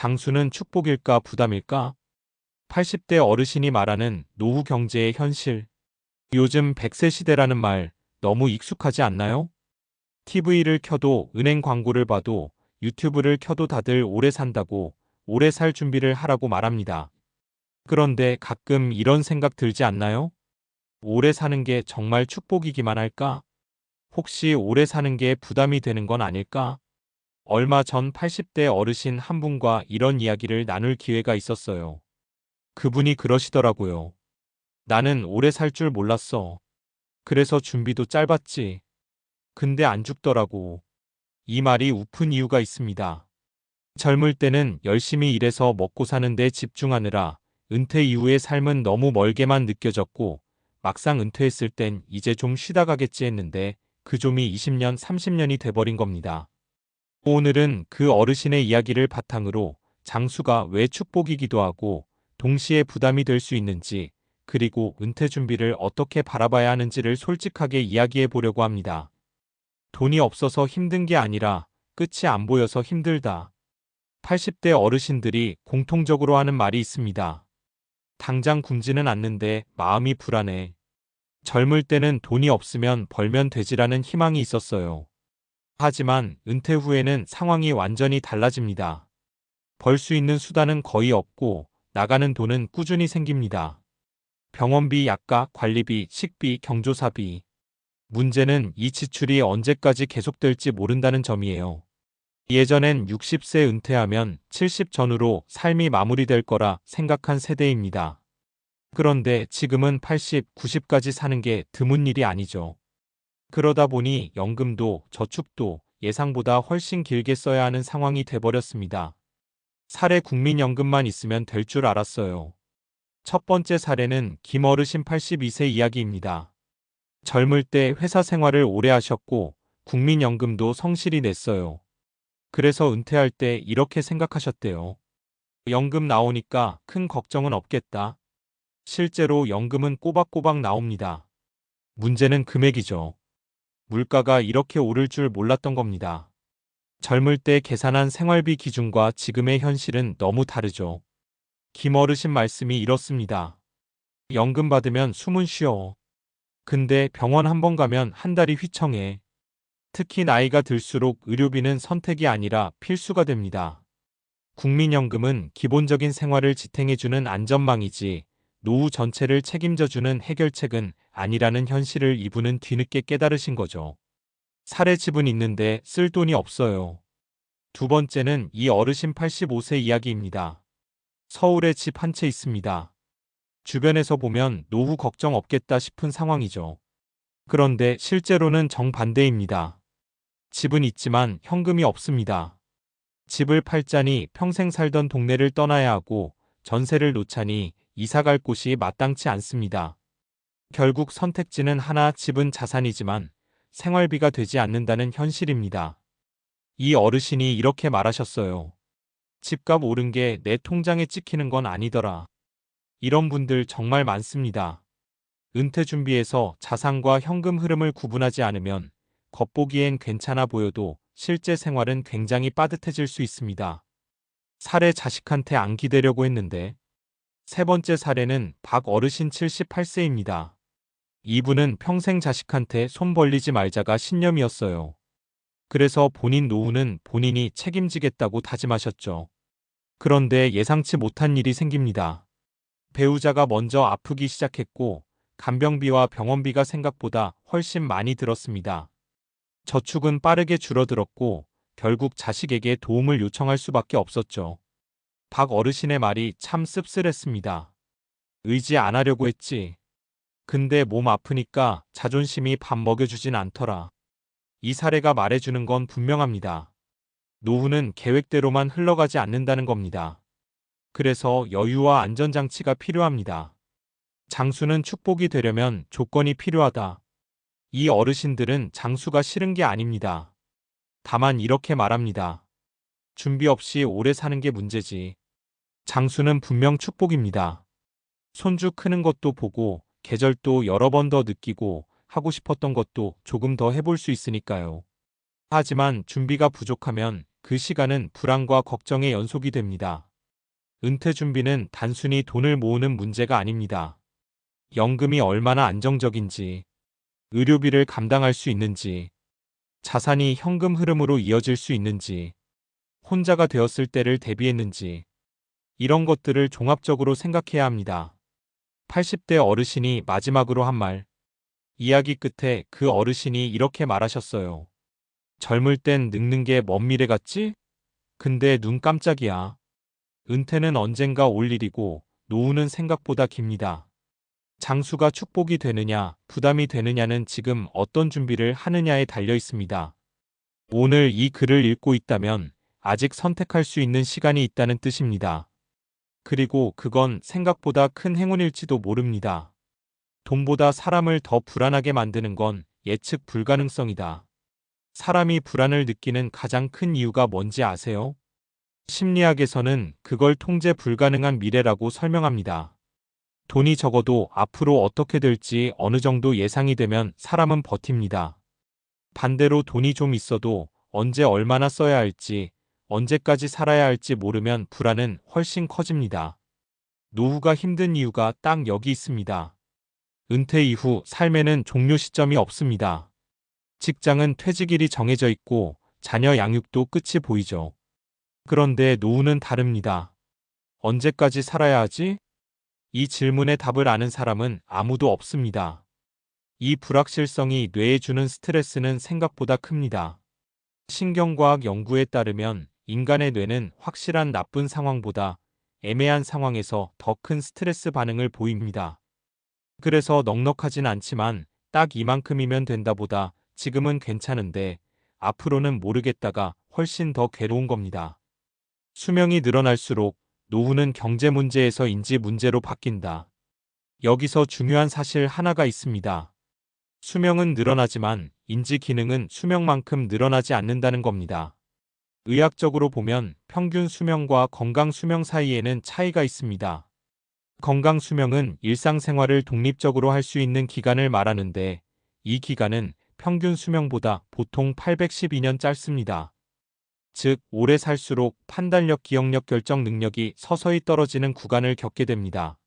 장수는 축복일까 부담일까? 80대 어르신이 말하는 노후 경제의 현실. 요즘 100세 시대라는 말 너무 익숙하지 않나요? TV를 켜도 은행 광고를 봐도 유튜브를 켜도 다들 오래 산다고 오래 살 준비를 하라고 말합니다. 그런데 가끔 이런 생각 들지 않나요? 오래 사는 게 정말 축복이기만 할까? 혹시 오래 사는 게 부담이 되는 건 아닐까? 얼마 전 80대 어르신 한 분과 이런 이야기를 나눌 기회가 있었어요. 그분이 그러시더라고요. 나는 오래 살 줄 몰랐어. 그래서 준비도 짧았지. 근데 안 죽더라고. 이 말이 웃픈 이유가 있습니다. 젊을 때는 열심히 일해서 먹고 사는 데 집중하느라 은퇴 이후의 삶은 너무 멀게만 느껴졌고 막상 은퇴했을 땐 이제 좀 쉬다 가겠지 했는데 그 좀이 20년, 30년이 돼버린 겁니다. 오늘은 그 어르신의 이야기를 바탕으로 장수가 왜 축복이기도 하고 동시에 부담이 될 수 있는지 그리고 은퇴 준비를 어떻게 바라봐야 하는지를 솔직하게 이야기해 보려고 합니다. 돈이 없어서 힘든 게 아니라 끝이 안 보여서 힘들다. 80대 어르신들이 공통적으로 하는 말이 있습니다. 당장 굶지는 않는데 마음이 불안해. 젊을 때는 돈이 없으면 벌면 되지라는 희망이 있었어요. 하지만 은퇴 후에는 상황이 완전히 달라집니다. 벌 수 있는 수단은 거의 없고 나가는 돈은 꾸준히 생깁니다. 병원비, 약가, 관리비, 식비, 경조사비. 문제는 이 지출이 언제까지 계속될지 모른다는 점이에요. 예전엔 60세 은퇴하면 70 전후로 삶이 마무리될 거라 생각한 세대입니다. 그런데 지금은 80, 90까지 사는 게 드문 일이 아니죠. 그러다 보니 연금도 저축도 예상보다 훨씬 길게 써야 하는 상황이 돼버렸습니다. 사례 국민연금만 있으면 될 줄 알았어요. 첫 번째 사례는 김어르신 82세 이야기입니다. 젊을 때 회사 생활을 오래 하셨고 국민연금도 성실히 냈어요. 그래서 은퇴할 때 이렇게 생각하셨대요. 연금 나오니까 큰 걱정은 없겠다. 실제로 연금은 꼬박꼬박 나옵니다. 문제는 금액이죠. 물가가 이렇게 오를 줄 몰랐던 겁니다. 젊을 때 계산한 생활비 기준과 지금의 현실은 너무 다르죠. 김어르신 말씀이 이렇습니다. 연금 받으면 숨은 쉬어. 근데 병원 한 번 가면 한 달이 휘청해. 특히 나이가 들수록 의료비는 선택이 아니라 필수가 됩니다. 국민연금은 기본적인 생활을 지탱해주는 안전망이지 노후 전체를 책임져주는 해결책은 아니라는 현실을 이분은 뒤늦게 깨달으신 거죠. 사례 집은 있는데 쓸 돈이 없어요. 두 번째는 이 어르신 85세 이야기입니다. 서울에 집 한 채 있습니다. 주변에서 보면 노후 걱정 없겠다 싶은 상황이죠. 그런데 실제로는 정반대입니다. 집은 있지만 현금이 없습니다. 집을 팔자니 평생 살던 동네를 떠나야 하고 전세를 놓자니 이사 갈 곳이 마땅치 않습니다. 결국 선택지는 하나, 집은 자산이지만 생활비가 되지 않는다는 현실입니다. 이 어르신이 이렇게 말하셨어요. 집값 오른 게 내 통장에 찍히는 건 아니더라. 이런 분들 정말 많습니다. 은퇴 준비에서 자산과 현금 흐름을 구분하지 않으면 겉보기엔 괜찮아 보여도 실제 생활은 굉장히 빠듯해질 수 있습니다. 사례 자식한테 안 기대려고 했는데. 세 번째 사례는 박 어르신 78세입니다. 이분은 평생 자식한테 손 벌리지 말자가 신념이었어요. 그래서 본인 노후는 본인이 책임지겠다고 다짐하셨죠. 그런데 예상치 못한 일이 생깁니다. 배우자가 먼저 아프기 시작했고 간병비와 병원비가 생각보다 훨씬 많이 들었습니다. 저축은 빠르게 줄어들었고 결국 자식에게 도움을 요청할 수밖에 없었죠. 박 어르신의 말이 참 씁쓸했습니다. 의지 안 하려고 했지. 근데 몸 아프니까 자존심이 밥 먹여주진 않더라. 이 사례가 말해주는 건 분명합니다. 노후는 계획대로만 흘러가지 않는다는 겁니다. 그래서 여유와 안전장치가 필요합니다. 장수는 축복이 되려면 조건이 필요하다. 이 어르신들은 장수가 싫은 게 아닙니다. 다만 이렇게 말합니다. 준비 없이 오래 사는 게 문제지. 장수는 분명 축복입니다. 손주 크는 것도 보고 계절도 여러 번 더 느끼고 하고 싶었던 것도 조금 더 해볼 수 있으니까요. 하지만 준비가 부족하면 그 시간은 불안과 걱정의 연속이 됩니다. 은퇴 준비는 단순히 돈을 모으는 문제가 아닙니다. 연금이 얼마나 안정적인지, 의료비를 감당할 수 있는지, 자산이 현금 흐름으로 이어질 수 있는지, 혼자가 되었을 때를 대비했는지, 이런 것들을 종합적으로 생각해야 합니다. 80대 어르신이 마지막으로 한 말. 이야기 끝에 그 어르신이 이렇게 말하셨어요. 젊을 땐 늙는 게 먼 미래 같지? 근데 눈 깜짝이야. 은퇴는 언젠가 올 일이고 노후는 생각보다 깁니다. 장수가 축복이 되느냐, 부담이 되느냐는 지금 어떤 준비를 하느냐에 달려 있습니다. 오늘 이 글을 읽고 있다면 아직 선택할 수 있는 시간이 있다는 뜻입니다. 그리고 그건 생각보다 큰 행운일지도 모릅니다. 돈보다 사람을 더 불안하게 만드는 건 예측 불가능성이다. 사람이 불안을 느끼는 가장 큰 이유가 뭔지 아세요? 심리학에서는 그걸 통제 불가능한 미래라고 설명합니다. 돈이 적어도 앞으로 어떻게 될지 어느 정도 예상이 되면 사람은 버팁니다. 반대로 돈이 좀 있어도 언제 얼마나 써야 할지, 언제까지 살아야 할지 모르면 불안은 훨씬 커집니다. 노후가 힘든 이유가 딱 여기 있습니다. 은퇴 이후 삶에는 종료 시점이 없습니다. 직장은 퇴직일이 정해져 있고 자녀 양육도 끝이 보이죠. 그런데 노후는 다릅니다. 언제까지 살아야 하지? 이 질문에 답을 아는 사람은 아무도 없습니다. 이 불확실성이 뇌에 주는 스트레스는 생각보다 큽니다. 신경과학 연구에 따르면 인간의 뇌는 확실한 나쁜 상황보다 애매한 상황에서 더 큰 스트레스 반응을 보입니다. 그래서 넉넉하진 않지만 딱 이만큼이면 된다보다 지금은 괜찮은데 앞으로는 모르겠다가 훨씬 더 괴로운 겁니다. 수명이 늘어날수록 노후는 경제 문제에서 인지 문제로 바뀐다. 여기서 중요한 사실 하나가 있습니다. 수명은 늘어나지만 인지 기능은 수명만큼 늘어나지 않는다는 겁니다. 의학적으로 보면 평균 수명과 건강 수명 사이에는 차이가 있습니다. 건강 수명은 일상생활을 독립적으로 할 수 있는 기간을 말하는데 이 기간은 평균 수명보다 보통 812년 짧습니다. 즉, 오래 살수록 판단력, 기억력, 결정 능력이 서서히 떨어지는 구간을 겪게 됩니다.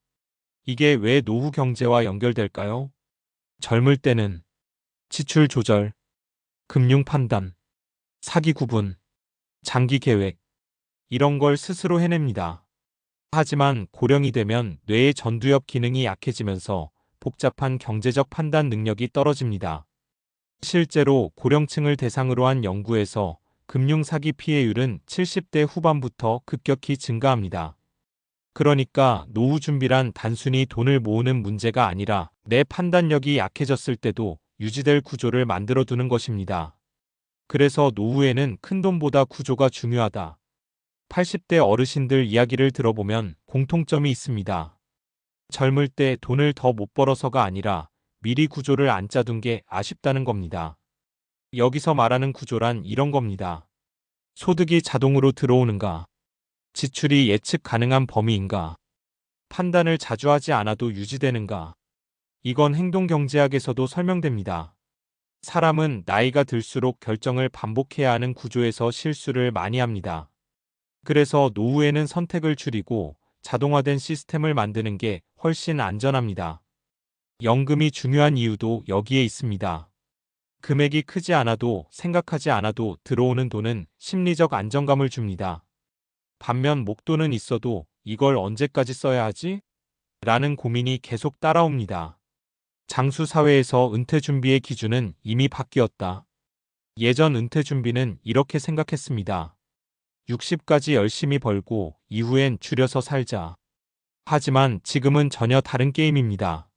이게 왜 노후 경제와 연결될까요? 젊을 때는 지출 조절, 금융 판단, 사기 구분, 장기 계획, 이런 걸 스스로 해냅니다. 하지만 고령이 되면 뇌의 전두엽 기능이 약해지면서 복잡한 경제적 판단 능력이 떨어집니다. 실제로 고령층을 대상으로 한 연구에서 금융 사기 피해율은 70대 후반부터 급격히 증가합니다. 그러니까 노후 준비란 단순히 돈을 모으는 문제가 아니라 내 판단력이 약해졌을 때도 유지될 구조를 만들어두는 것입니다. 그래서 노후에는 큰돈보다 구조가 중요하다. 80대 어르신들 이야기를 들어보면 공통점이 있습니다. 젊을 때 돈을 더 못 벌어서가 아니라 미리 구조를 안 짜둔 게 아쉽다는 겁니다. 여기서 말하는 구조란 이런 겁니다. 소득이 자동으로 들어오는가? 지출이 예측 가능한 범위인가? 판단을 자주 하지 않아도 유지되는가? 이건 행동경제학에서도 설명됩니다. 사람은 나이가 들수록 결정을 반복해야 하는 구조에서 실수를 많이 합니다. 그래서 노후에는 선택을 줄이고 자동화된 시스템을 만드는 게 훨씬 안전합니다. 연금이 중요한 이유도 여기에 있습니다. 금액이 크지 않아도 생각하지 않아도 들어오는 돈은 심리적 안정감을 줍니다. 반면 목돈은 있어도 이걸 언제까지 써야 하지? 라는 고민이 계속 따라옵니다. 장수 사회에서 은퇴 준비의 기준은 이미 바뀌었다. 예전 은퇴 준비는 이렇게 생각했습니다. 60까지 열심히 벌고 이후엔 줄여서 살자. 하지만 지금은 전혀 다른 게임입니다.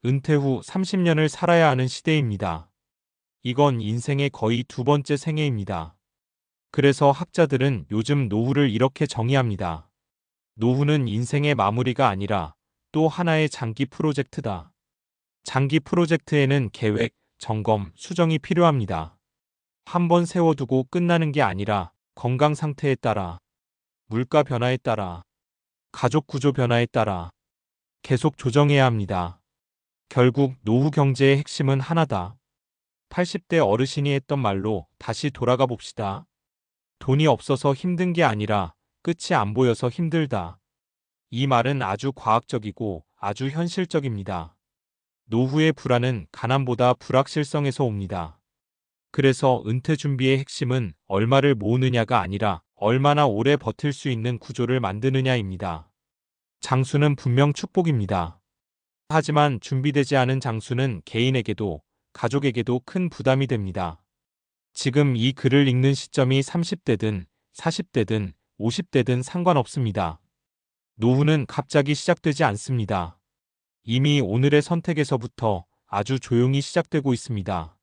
은퇴 후 30년을 살아야 하는 시대입니다. 이건 인생의 거의 두 번째 생애입니다. 그래서 학자들은 요즘 노후를 이렇게 정의합니다. 노후는 인생의 마무리가 아니라 또 하나의 장기 프로젝트다. 장기 프로젝트에는 계획, 점검, 수정이 필요합니다. 한번 세워두고 끝나는 게 아니라 건강 상태에 따라, 물가 변화에 따라, 가족 구조 변화에 따라 계속 조정해야 합니다. 결국 노후 경제의 핵심은 하나다. 80대 어르신이 했던 말로 다시 돌아가 봅시다. 돈이 없어서 힘든 게 아니라 끝이 안 보여서 힘들다. 이 말은 아주 과학적이고 아주 현실적입니다. 노후의 불안은 가난보다 불확실성에서 옵니다. 그래서 은퇴 준비의 핵심은 얼마를 모으느냐가 아니라 얼마나 오래 버틸 수 있는 구조를 만드느냐입니다. 장수는 분명 축복입니다. 하지만 준비되지 않은 장수는 개인에게도 가족에게도 큰 부담이 됩니다. 지금 이 글을 읽는 시점이 30대든 40대든 50대든 상관없습니다. 노후는 갑자기 시작되지 않습니다. 이미 오늘의 선택에서부터 아주 조용히 시작되고 있습니다.